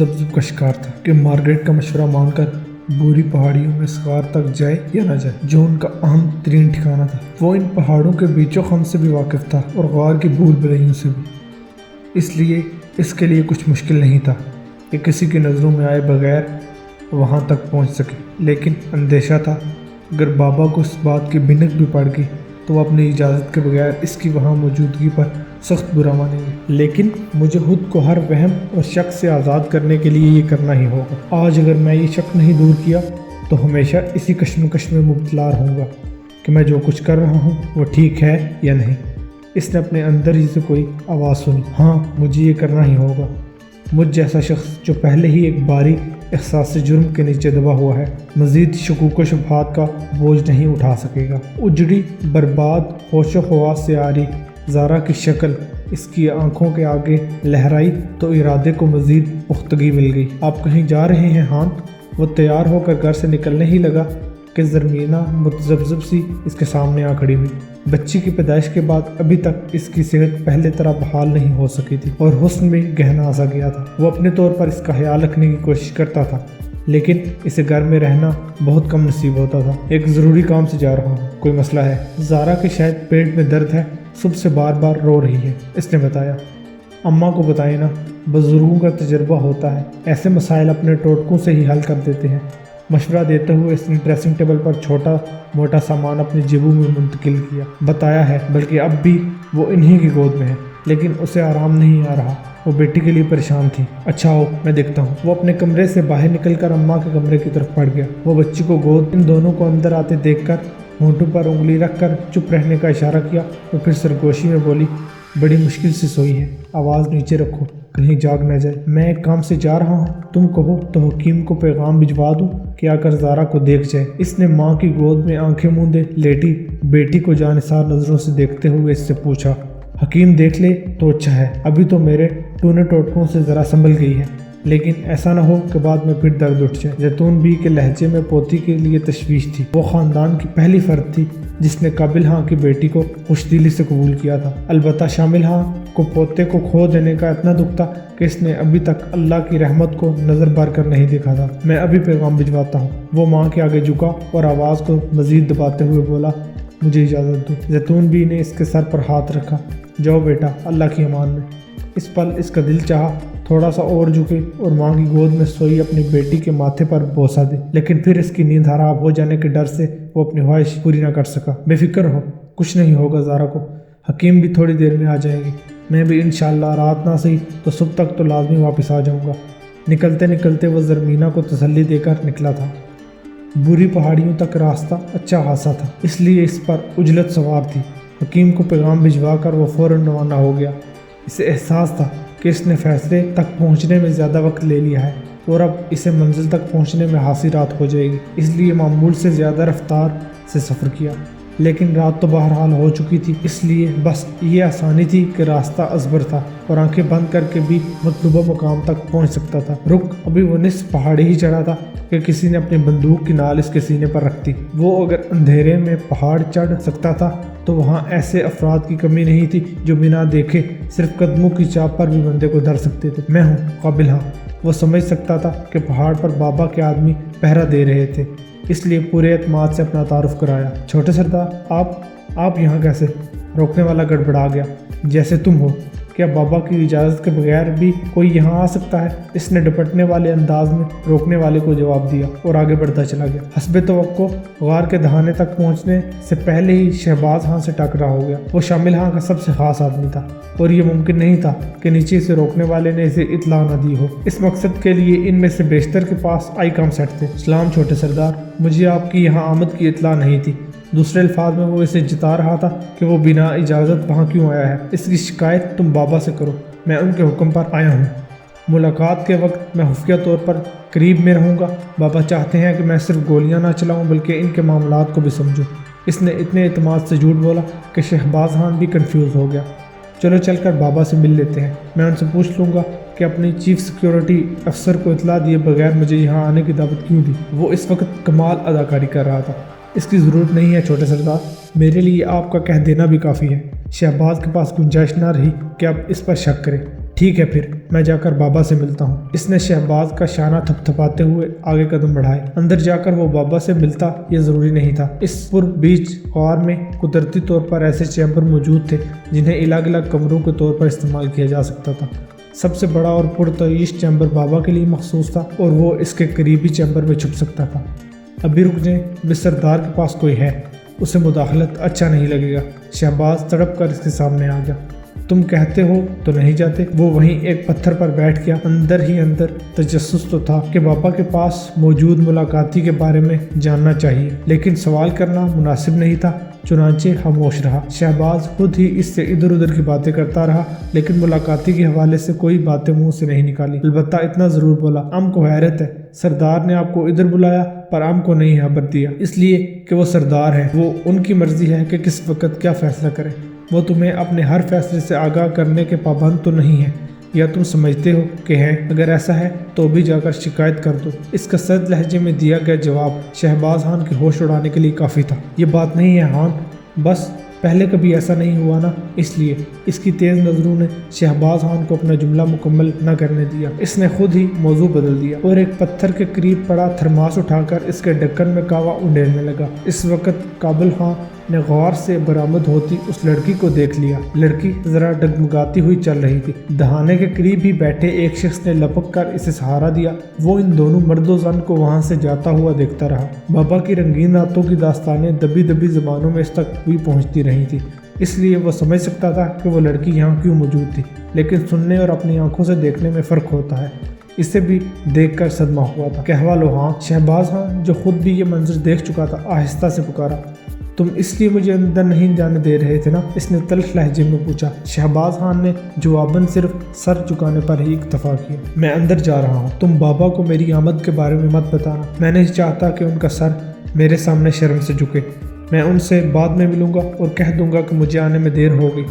متذبذب کا شکار تھا کہ مارگریٹ کا مشورہ مان کر بوری پہاڑیوں میں سکار تک جائے یا نہ جائے، جو ان کا اہم ترین ٹھکانہ تھا۔ وہ ان پہاڑوں کے بیچو خم سے بھی واقف تھا اور غار کی بھول بھلائیوں سے بھی، اس لیے اس کے لیے کچھ مشکل نہیں تھا کہ کسی کی نظروں میں آئے بغیر وہاں تک پہنچ سکے۔ لیکن اندیشہ تھا اگر بابا کو اس بات کی بھنک بھی پڑ گئی تو وہ اپنی اجازت کے بغیر اس کی وہاں موجودگی پر سخت برا مانیں گے۔ لیکن مجھے خود کو ہر وہم اور شک سے آزاد کرنے کے لیے یہ کرنا ہی ہوگا۔ آج اگر میں یہ شک نہیں دور کیا تو ہمیشہ اسی کشمکش میں مبتلا رہوں گا کہ میں جو کچھ کر رہا ہوں وہ ٹھیک ہے یا نہیں۔ اس نے اپنے اندر ہی سے کوئی آواز سنی، ہاں مجھے یہ کرنا ہی ہوگا۔ مجھ جیسا شخص جو پہلے ہی ایک باری احساس جرم کے نیچے دبا ہوا ہے، مزید شکوک و شبہات کا بوجھ نہیں اٹھا سکے گا۔ اجڑی برباد ہوش و حواس سے آ رہی زارا کی شکل اس کی آنکھوں کے آگے لہرائی تو ارادے کو مزید پختگی مل گئی۔ آپ کہیں جا رہے ہیں ہان؟ وہ تیار ہو کر گھر سے نکلنے ہی لگا کہ زرمینہ متذبذب سی اس کے سامنے آ کھڑی ہوئی۔ بچی کی پیدائش کے بعد ابھی تک اس کی صحت پہلے طرح بحال نہیں ہو سکی تھی اور حسن میں گہنا سا گیا تھا۔ وہ اپنے طور پر اس کا خیال رکھنے کی کوشش کرتا تھا، لیکن اسے گھر میں رہنا بہت کم نصیب ہوتا تھا۔ ایک ضروری کام سے جا رہا ہوں، کوئی مسئلہ ہے؟ زارا کے شاید پیٹ میں درد ہے، صبح سے بار بار رو رہی ہے، اس نے بتایا۔ اماں کو بتائیں نا، بزرگوں کا تجربہ ہوتا ہے، ایسے مسائل اپنے ٹوٹکوں سے ہی حل کر دیتے ہیں۔ مشورہ دیتے ہوئے اس نے ڈریسنگ ٹیبل پر چھوٹا موٹا سامان اپنی جیبوں میں منتقل کیا۔ بتایا ہے، بلکہ اب بھی وہ انہی کی گود میں ہے، لیکن اسے آرام نہیں آ رہا۔ وہ بیٹی کے لیے پریشان تھی۔ اچھا ہو، میں دیکھتا ہوں۔ وہ اپنے کمرے سے باہر نکل کر اماں کے کمرے کی طرف بڑھ گیا۔ وہ بچی کو گود ان دونوں کو اندر آتے دیکھ کر ہونٹوں پر انگلی رکھ کر چپ رہنے کا اشارہ کیا اور پھر سرگوشی میں بولی، بڑی مشکل سے سوئی ہے، آواز نیچے رکھو کہیں جاگ نہ جائے۔ میں ایک کام سے جا رہا ہوں، تم کہو تو حکیم کو پیغام بھجوا دوں کہ آ کر زارا کو دیکھ جائے۔ اس نے ماں کی گود میں آنکھیں موندے لیٹی بیٹی کو جانثار نظروں سے دیکھتے ہوئے اس سے پوچھا، حکیم دیکھ لے تو اچھا ہے، ابھی تو میرے ٹونے ٹوٹکوں سے ذرا سنبھل گئی ہے، لیکن ایسا نہ ہو کہ بعد میں پھر درد اٹھ جائے۔ زیتون بی کے لہجے میں پوتی کے لیے تشویش تھی۔ وہ خاندان کی پہلی فرد تھی جس نے قابل ہاں کی بیٹی کو خوش دلی سے قبول کیا تھا۔ البتہ شامل ہاں کو پوتے کو کھو دینے کا اتنا دکھ تھا کہ اس نے ابھی تک اللہ کی رحمت کو نظر بھر کر نہیں دیکھا تھا۔ میں ابھی پیغام بھجواتا ہوں۔ وہ ماں کے آگے جھکا اور آواز کو مزید دباتے ہوئے بولا، مجھے اجازت دو۔ زیتون بی نے اس کے سر پر ہاتھ رکھا، جاؤ بیٹا، اللہ کی امان میں۔ اس پل اس کا دل چاہا تھوڑا سا اور جھکے اور ماں کی گود میں سوئی اپنی بیٹی کے ماتھے پر بوسہ دے، لیکن پھر اس کی نیند حرام ہو جانے کے ڈر سے وہ اپنی خواہش پوری نہ کر سکا۔ بے فکر ہو، کچھ نہیں ہوگا زارا کو، حکیم بھی تھوڑی دیر میں آ جائیں گے، میں بھی انشاءاللہ رات نہ صحیح تو صبح تک تو لازمی واپس آ جاؤں گا۔ نکلتے نکلتے وہ زرمینہ کو تسلی دے کر نکلا تھا۔ بری پہاڑیوں تک راستہ اچھا خاصا تھا، اس لیے اس پر عجلت سوار تھی۔ حکیم کو پیغام بھجوا کر وہ فوراً روانہ ہو گیا۔ اسے احساس تھا کہ اس نے فیصلے تک پہنچنے میں زیادہ وقت لے لیا ہے اور اب اسے منزل تک پہنچنے میں خاصی رات ہو جائے گی، اس لیے معمول سے زیادہ رفتار سے سفر کیا۔ لیکن رات تو بہرحال ہو چکی تھی، اس لیے بس یہ آسانی تھی کہ راستہ ازبر تھا اور آنکھیں بند کر کے بھی مطلوبہ مقام تک پہنچ سکتا تھا۔ رک ابھی وہ نصف پہاڑی ہی چڑھا تھا کہ کسی نے اپنی بندوق کی نال اس کے سینے پر رکھ دی۔ وہ اگر اندھیرے میں پہاڑ چڑھ سکتا تھا تو وہاں ایسے افراد کی کمی نہیں تھی جو بنا دیکھے صرف قدموں کی چاپ پر بھی بندے کو دھر سکتے تھے۔ میں ہوں قابل ہاں۔ وہ سمجھ سکتا تھا کہ پہاڑ پر بابا کے آدمی پہرا دے رہے تھے، اس لیے پورے اعتماد سے اپنا تعارف کرایا۔ چھوٹے سردار، آپ یہاں کیسے؟ روکنے والا گڑبڑا گیا۔ جیسے تم ہو، کیا بابا کی اجازت کے بغیر بھی کوئی یہاں آ سکتا ہے؟ اس نے ڈپٹنے والے انداز میں روکنے والے کو جواب دیا اور آگے بڑھتا چلا گیا۔ حسب توقع غار کے دہانے تک پہنچنے سے پہلے ہی شہباز ہاں سے ٹکرا ہو گیا۔ وہ شامل ہاں کا سب سے خاص آدمی تھا اور یہ ممکن نہیں تھا کہ نیچے سے روکنے والے نے اسے اطلاع نہ دی ہو۔ اس مقصد کے لیے ان میں سے بیشتر کے پاس آئی کام سیٹ تھے۔ سلام چھوٹے سردار، مجھے آپ کی یہاں آمد کی اطلاع نہیں تھی۔ دوسرے الفاظ میں وہ اسے جتا رہا تھا کہ وہ بنا اجازت وہاں کیوں آیا ہے۔ اس کی شکایت تم بابا سے کرو، میں ان کے حکم پر آیا ہوں۔ ملاقات کے وقت میں خفیہ طور پر قریب میں رہوں گا۔ بابا چاہتے ہیں کہ میں صرف گولیاں نہ چلاؤں بلکہ ان کے معاملات کو بھی سمجھوں۔ اس نے اتنے اعتماد سے جھوٹ بولا کہ شہباز خان بھی کنفیوز ہو گیا۔ چلو چل کر بابا سے مل لیتے ہیں، میں ان سے پوچھ لوں گا کہ اپنی چیف سیکیورٹی افسر کو اطلاع دیے بغیر مجھے یہاں آنے کی دعوت کیوں دی۔ وہ اس وقت کمال اداکاری کر رہا تھا۔ اس کی ضرورت نہیں ہے چھوٹے سردار، میرے لیے آپ کا کہہ دینا بھی کافی ہے۔ شہباز کے پاس گنجائش نہ رہی کہ اب اس پر شک کرے۔ ٹھیک ہے پھر میں جا کر بابا سے ملتا ہوں۔ اس نے شہباز کا شانہ تھپتھپاتے ہوئے آگے قدم بڑھائے۔ اندر جا کر وہ بابا سے ملتا یہ ضروری نہیں تھا۔ اس پر بیچ غار میں قدرتی طور پر ایسے چیمبر موجود تھے جنہیں الگ الگ کمروں کے طور پر استعمال کیا جا سکتا تھا۔ سب سے بڑا اور پرتعیش چیمبر بابا کے لیے مخصوص تھا اور وہ اس کے قریبی چیمبر میں چھپ سکتا تھا۔ ابھی رک جائیں، مس سردار کے پاس کوئی ہے، اسے مداخلت اچھا نہیں لگے گا۔ شہباز تڑپ کر اس کے سامنے آ گیا۔ تم کہتے ہو تو نہیں جاتے؟ وہ وہیں ایک پتھر پر بیٹھ گیا۔ اندر ہی اندر تجسس تو تھا کہ بابا کے پاس موجود ملاقاتی کے بارے میں جاننا چاہیے، لیکن سوال کرنا مناسب نہیں تھا، چنانچہ خاموش رہا۔ شہباز خود ہی اس سے ادھر ادھر کی باتیں کرتا رہا، لیکن ملاقاتی کے حوالے سے کوئی باتیں منہ سے نہیں نکالی۔ البتہ اتنا ضرور بولا، ام کو حیرت ہے، سردار نے آپ کو ادھر بلایا پر ام کو نہیں خبر دیا، اس لیے کہ وہ سردار ہے، وہ ان کی مرضی ہے کہ کس وقت کیا فیصلہ کریں۔ وہ تمہیں اپنے ہر فیصلے سے آگاہ کرنے کے پابند تو نہیں ہے، یا تم سمجھتے ہو کہ ہیں؟ اگر ایسا ہے تو بھی جا کر شکایت کر دو۔ اس کا سرد لہجے میں دیا گیا جواب شہباز خان کے ہوش اڑانے کے لیے کافی تھا۔ یہ بات نہیں ہے خان، بس پہلے کبھی ایسا نہیں ہوا نا، اس لیے۔ اس کی تیز نظروں نے شہباز خان کو اپنا جملہ مکمل نہ کرنے دیا۔ اس نے خود ہی موضوع بدل دیا اور ایک پتھر کے قریب پڑا تھرماس اٹھا کر اس کے ڈھکن میں کعوہ انڈیلنے لگا۔ اس وقت کابل خان نے غار سے برآمد ہوتی اس لڑکی کو دیکھ لیا۔ لڑکی ذرا ڈگمگاتی ہوئی چل رہی تھی۔ دہانے کے قریب ہی بیٹھے ایک شخص نے لپک کر اسے سہارا دیا۔ وہ ان دونوں مرد و زن کو وہاں سے جاتا ہوا دیکھتا رہا۔ بابا کی رنگین راتوں کی داستانیں دبی دبی زبانوں میں اس تک بھی پہنچتی رہی تھی، اس لیے وہ سمجھ سکتا تھا کہ وہ لڑکی یہاں کیوں موجود تھی، لیکن سننے اور اپنی آنکھوں سے دیکھنے میں فرق ہوتا ہے۔ اسے بھی دیکھ کر صدمہ ہوا تھا۔ کہوا لو ہاں۔ شہباز خان جو خود بھی یہ منظر دیکھ چکا تھا آہستہ سے پکارا۔ تم اس لیے مجھے اندر نہیں جانے دے رہے تھے نا؟ اس نے تلخ لہجے میں پوچھا۔ شہباز خان نے جواباً صرف سر جھکانے پر ہی اکتفا کیا۔ میں اندر جا رہا ہوں، تم بابا کو میری آمد کے بارے میں مت بتانا۔ میں نہیں چاہتا کہ ان کا سر میرے سامنے شرم سے جھکے۔ میں ان سے بعد میں ملوں گا اور کہہ دوں گا کہ مجھے آنے میں دیر ہو گئی۔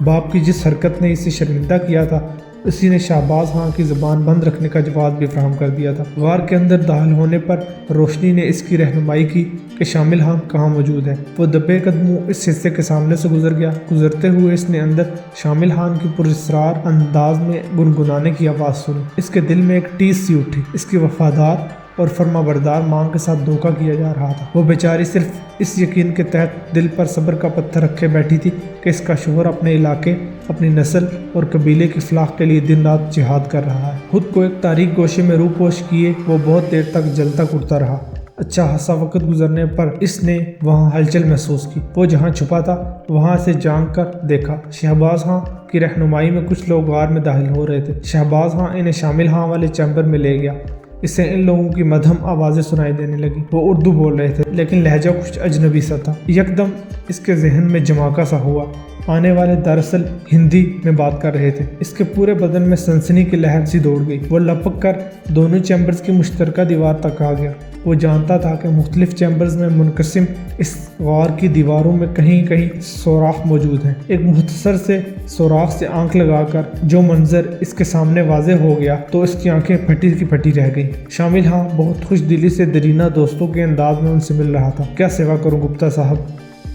باپ کی جس حرکت نے اسے شرمندہ کیا تھا، اسی نے شہباز خان کی زبان بند رکھنے کا جواب بھی فراہم کر دیا تھا۔ غار کے اندر داخل ہونے پر روشنی نے اس کی رہنمائی کی کہ شامل خان کہاں موجود ہے۔ وہ دبے قدموں اس حصے کے سامنے سے گزر گیا۔ گزرتے ہوئے اس نے اندر شامل خان کی پراسرار انداز میں گنگنانے کی آواز سنی۔ اس کے دل میں ایک ٹیس سی اٹھی۔ اس کی وفادار اور فرما بردار ماں کے ساتھ دھوکہ کیا جا رہا تھا۔ وہ بیچاری صرف اس یقین کے تحت دل پر صبر کا پتھر رکھے بیٹھی تھی کہ اس کا شوہر اپنے علاقے، اپنی نسل اور قبیلے کی فلاح کے لیے دن رات جہاد کر رہا ہے۔ خود کو ایک تاریک گوشے میں روح پوش کیے وہ بہت دیر تک جلتا اٹھتا رہا۔ اچھا خاصا وقت گزرنے پر اس نے وہاں ہلچل محسوس کی۔ وہ جہاں چھپا تھا وہاں سے جھانک کر دیکھا۔ شہباز خان کی رہنمائی میں کچھ لوگ غار میں داخل ہو رہے تھے۔ شہباز خان انہیں شامل خان والے چیمبر میں لے گیا۔ اسے ان لوگوں کی مدھم آوازیں سنائی دینے لگی۔ وہ اردو بول رہے تھے لیکن لہجہ کچھ اجنبی سا تھا۔ یکدم اس کے ذہن میں جماکہ سا ہوا۔ آنے والے دراصل ہندی میں بات کر رہے تھے۔ اس کے پورے بدن میں سنسنی کی لہر سی دوڑ گئی۔ وہ لپک کر دونوں چیمبرز کی مشترکہ دیوار تک آ گیا۔ وہ جانتا تھا کہ مختلف چیمبرز میں منقسم اس غار کی دیواروں میں کہیں کہیں سوراخ موجود ہیں۔ ایک مختصر سے سوراخ سے آنکھ لگا کر جو منظر اس کے سامنے واضح ہو گیا تو اس کی آنکھیں پھٹی کی پھٹی رہ گئیں۔ شامل ہاں بہت خوش دلی سے درینہ دوستوں کے انداز میں ان سے مل رہا تھا۔ کیا سیوا کروں گپتا صاحب؟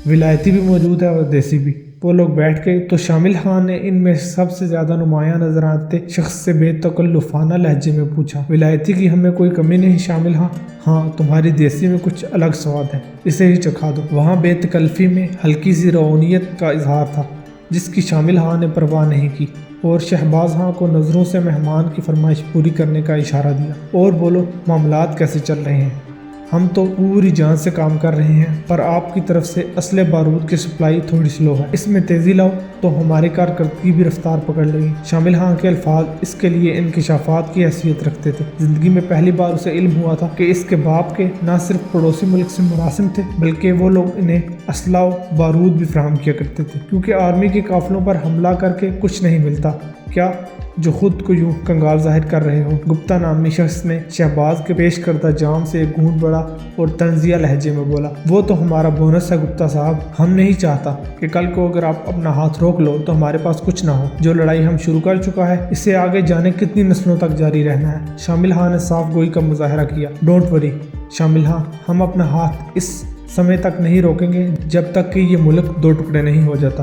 ولایتی بھی موجود ہے اور دیسی بھی۔ وہ لوگ بیٹھ گئے تو شامل خان نے ان میں سب سے زیادہ نمایاں نظر آتے شخص سے بے تکلفانہ لہجے میں پوچھا۔ ولایتی کی ہمیں کوئی کمی نہیں شامل خان، ہاں تمہاری دیسی میں کچھ الگ سواد ہے، اسے ہی چکھا دو۔ وہاں بے تکلفی میں ہلکی سی روحانیت کا اظہار تھا جس کی شامل خان نے پرواہ نہیں کی، اور شہباز خان کو نظروں سے مہمان کی فرمائش پوری کرنے کا اشارہ دیا۔ اور بولو معاملات کیسے چل رہے ہیں؟ ہم تو پوری جان سے کام کر رہے ہیں، پر آپ کی طرف سے اسلحے بارود کی سپلائی تھوڑی سلو ہے۔ اس میں تیزی لاؤ تو ہماری کارکردگی بھی رفتار پکڑ لے گی۔ شامل خان کے الفاظ اس کے لیے انکشافات کی حیثیت رکھتے تھے۔ زندگی میں پہلی بار اسے علم ہوا تھا کہ اس کے باپ کے نہ صرف پڑوسی ملک سے مراسم تھے بلکہ وہ لوگ انہیں اسلحہ و بارود بھی فراہم کیا کرتے تھے، کیونکہ آرمی کے قافلوں پر حملہ کر کے کچھ نہیں ملتا کیا جو خود کو یوں کنگال ظاہر کر رہے ہو۔ گپتا نامی شخص نے شہباز کے پیش کردہ جام سے ایک گھونٹ بڑا اور طنزیہ لہجے میں بولا۔ وہ تو ہمارا بونس ہے گپتا صاحب، ہم نہیں چاہتا کہ کل کو اگر آپ اپنا ہاتھ روک لو تو ہمارے پاس کچھ نہ ہو۔ جو لڑائی ہم شروع کر چکا ہے اسے آگے جانے کتنی نسلوں تک جاری رہنا ہے۔ شامل خان نے صاف گوئی کا مظاہرہ کیا۔ ڈونٹ وری شامل خان، ہم اپنا ہاتھ اس سمے تک نہیں روکیں گے جب تک کہ یہ ملک دو ٹکڑے نہیں ہو جاتا۔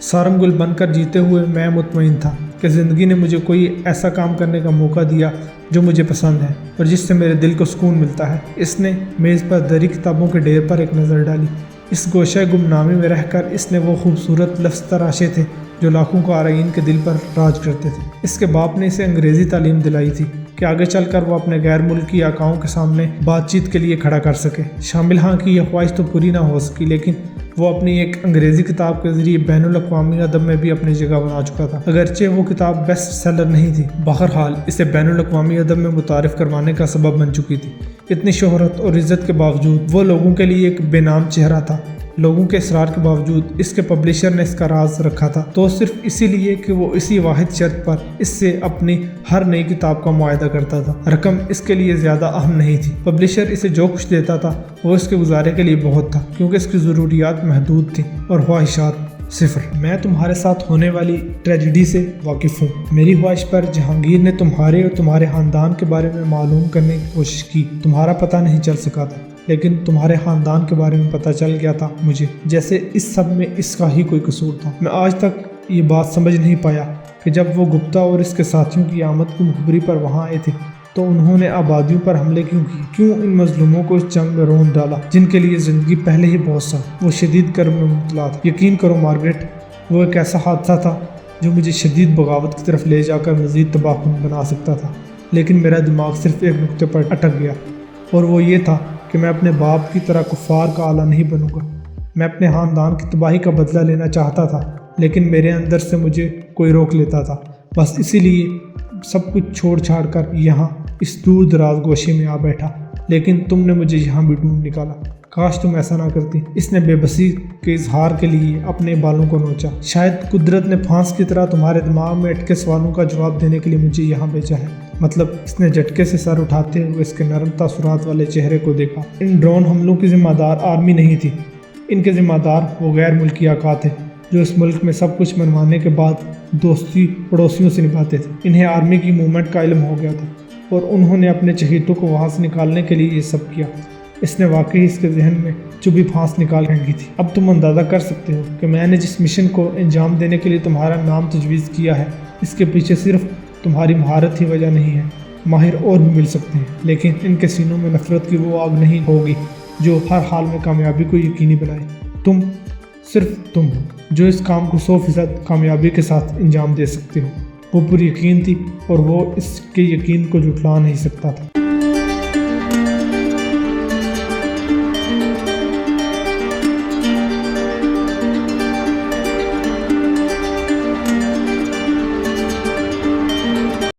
سارنگ گل بن کر جیتے ہوئے میں مطمئن تھا کہ زندگی نے مجھے کوئی ایسا کام کرنے کا موقع دیا جو مجھے پسند ہے اور جس سے میرے دل کو سکون ملتا ہے۔ اس نے میز پر دری کتابوں کے ڈھیر پر ایک نظر ڈالی۔ اس گوشہ گمنامی میں رہ کر اس نے وہ خوبصورت لفظ تراشے تھے جو لاکھوں قارئین کے دل پر راج کرتے تھے۔ اس کے باپ نے اسے انگریزی تعلیم دلائی تھی کہ آگے چل کر وہ اپنے غیر ملکی آقاؤں کے سامنے بات چیت کے لیے کھڑا کر سکے۔ شامل ہاں کی یہ خواہش تو پوری نہ ہو سکی، لیکن وہ اپنی ایک انگریزی کتاب کے ذریعے بین الاقوامی ادب میں بھی اپنی جگہ بنا چکا تھا، اگرچہ وہ کتاب بیسٹ سیلر نہیں تھی، بہرحال اسے بین الاقوامی ادب میں متعارف کروانے کا سبب بن چکی تھی۔ اتنی شہرت اور عزت کے باوجود وہ لوگوں کے لیے ایک بے نام چہرہ تھا۔ لوگوں کے اصرار کے باوجود اس کے پبلشر نے اس کا راز رکھا تھا، تو صرف اسی لیے کہ وہ اسی واحد شرط پر اس سے اپنی ہر نئی کتاب کا معاہدہ کرتا تھا۔ رقم اس کے لیے زیادہ اہم نہیں تھی، پبلشر اسے جو کچھ دیتا تھا وہ اس کے گزارے کے لیے بہت تھا، کیونکہ اس کی ضروریات محدود تھیں اور خواہشات صفر۔ میں تمہارے ساتھ ہونے والی ٹریجڈی سے واقف ہوں۔ میری خواہش پر جہانگیر نے تمہارے اور تمہارے خاندان کے بارے میں معلوم کرنے کی کوشش کی۔ تمہارا پتہ نہیں چل سکا تھا، لیکن تمہارے خاندان کے بارے میں پتہ چل گیا تھا مجھے، جیسے اس سب میں اس کا ہی کوئی قصور تھا۔ میں آج تک یہ بات سمجھ نہیں پایا کہ جب وہ گپتا اور اس کے ساتھیوں کی آمد کی مخبری پر وہاں آئے تھے تو انہوں نے آبادیوں پر حملے کیوں کیے، کیوں ان مظلوموں کو اس جنگ میں رون ڈالا جن کے لیے زندگی پہلے ہی بہت سخت، وہ شدید کرب میں مبتلا تھا۔ یقین کرو مارگریٹ، وہ ایک ایسا حادثہ تھا جو مجھے شدید بغاوت کی طرف لے جا کر مزید تباہ کن بنا سکتا تھا، لیکن میرا دماغ صرف ایک نقطے پر اٹک گیا، اور وہ یہ تھا کہ میں اپنے باپ کی طرح کفار کا آلہ نہیں بنوں گا۔ میں اپنے خاندان کی تباہی کا بدلہ لینا چاہتا تھا، لیکن میرے اندر سے مجھے کوئی روک لیتا تھا۔ بس اسی لیے سب کچھ چھوڑ چھاڑ کر یہاں اس دور دراز گوشے میں آ بیٹھا، لیکن تم نے مجھے یہاں بھی ڈھونڈ نکالا۔ کاش تم ایسا نہ کرتی۔ اس نے بے بسی کے اظہار کے لیے اپنے بالوں کو نوچا۔ شاید قدرت نے پھانس کی طرح تمہارے دماغ میں اٹکے سوالوں کا جواب دینے کے لیے مجھے یہاں بھیجا ہے۔ مطلب، اس نے جھٹکے سے سر اٹھاتے ہوئے اس کے نرم تاثرات والے چہرے کو دیکھا۔ ان ڈرون حملوں کی ذمہ دار آرمی نہیں تھی، ان کے ذمہ دار وہ غیر ملکی آقا تھے جو اس ملک میں سب کچھ منوانے کے بعد دوستی پڑوسیوں سے نبھاتے تھے۔ انہیں آرمی کی موومنٹ کا علم ہو گیا تھا اور انہوں نے اپنے چہیتوں کو وہاں سے نکالنے کے لیے یہ سب کیا۔ اس نے واقعی اس کے ذہن میں چبھی پھانس نکال پھینکی تھی۔ اب تم اندازہ کر سکتے ہو کہ میں نے جس مشن کو انجام دینے کے لیے تمہارا نام تجویز کیا ہے، اس کے پیچھے صرف تمہاری مہارت ہی وجہ نہیں ہے۔ ماہر اور بھی مل سکتے ہیں، لیکن ان کے سینوں میں نفرت کی وہ آگ نہیں ہوگی جو ہر حال میں کامیابی کو یقینی بنائے۔ تم، صرف تم ہو جو اس کام کو 100% کامیابی کے ساتھ انجام دے سکتے ہو۔ وہ پر یقین تھی اور وہ اس کے یقین کو جھٹلا نہیں سکتا تھا۔